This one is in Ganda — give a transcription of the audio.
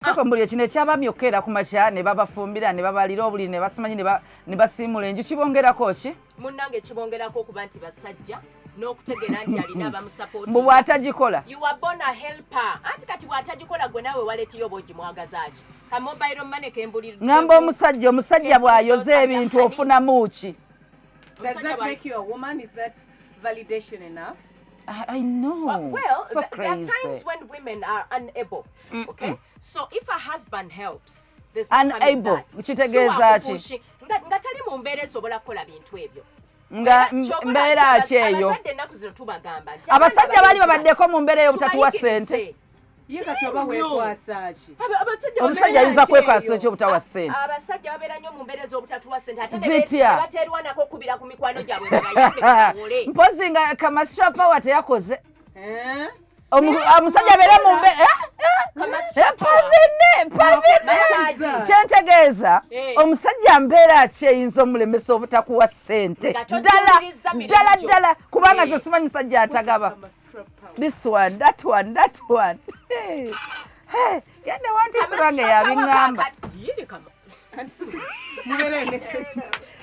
Sako mbuli kino ekyabamyokera ku makya ne babafumbira ne babalira obuli ne basimanyi ne basimula enju kibongerako ki? Munnange kibongerako okuba nti basajja n'okutegeera nti alina abamusapoti. Mbu bw'atagikola. You are born a helper. Anti kati bw'atagikola gwe naawe waletiyo oba ogimwagazaaki. Ka mobile money kembulira. Ngamba omusajja bw'ayoza ebintu ofunamu ki? Does that make you a woman? Is that validation enough? I know. Well, so there are times when women are unable. Okay? So if a husband helps, there's unable. Kitegeeza ki? Nga tali mu mbeera esobola kukola bintu ebyo. Nga mbeera ki eyo? Abazadde ennaku zino tubagamba nti abasajja bali babaddeko mu mbeera ey'obutatuwa ssente. Ye kati oba weekwasa ki? Omusajja ayinza kwekwasa ki obutawa ssente? Abasajja babeera nnyo mu mbeera ez'obutatuwa ssente ate Zitya. ne bateerwanako okubira ku mikwano gyabwe babayambe. Mpozi nga kamasitula power teyakoze. Omusajja abeera mu mbeera kyentegeeza omusajja mbeera ki eyinza omulemesa obutakuwa ssente ddala kubanga ze simanyi musajja atagaba. This one, that one. Hey, genda wantu esibange yabiŋŋamba.